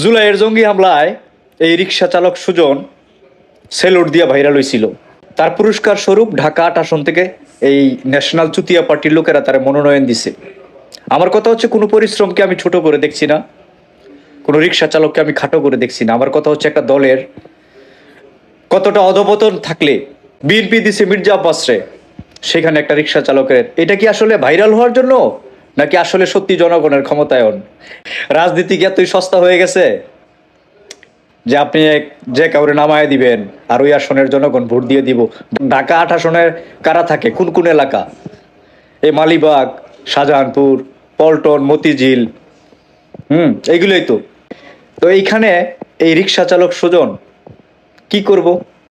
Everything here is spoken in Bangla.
জুলাইয়ের জঙ্গি হামলায় এই রিক্সা চালক সুজন সেলুট দিয়া ভাইরাল হয়েছিল। তার পুরস্কার স্বরূপ ঢাকা ৮ আসন থেকে এই ন্যাশনাল চুতিয়া পার্টির লোকেরা তার মনোনয়ন দিছে। আমার কথা হচ্ছে, কোনো পরিশ্রমকে আমি ছোট করে দেখছি না, কোনো রিক্সা চালককে আমি খাটো করে দেখছি না। আমার কথা হচ্ছে, একটা দলের কতটা অধপতন থাকলে বিএনপি দিছে মির্জা আব্বাসরে, সেখানে একটা রিক্সা চালকের, এটা কি আসলে ভাইরাল হওয়ার জন্য নাকি আসলে সত্যি জনগণের ক্ষমতায়ন? রাজনীতি কি এতই সস্তা হয়ে গেছে যে আপনি যে কাউরে নামায় দিবেন আর ওই আসনের জনগণ ভোট দিয়ে দিব? ঢাকা ৮ আসনে কারা থাকে, কোন কোন এলাকা? এই মালিবাগ, শাহজাহানপুর, পল্টন, মতিঝিল, এইগুলোই তো। তো এইখানে এই রিক্সা চালক সুজন কি করব?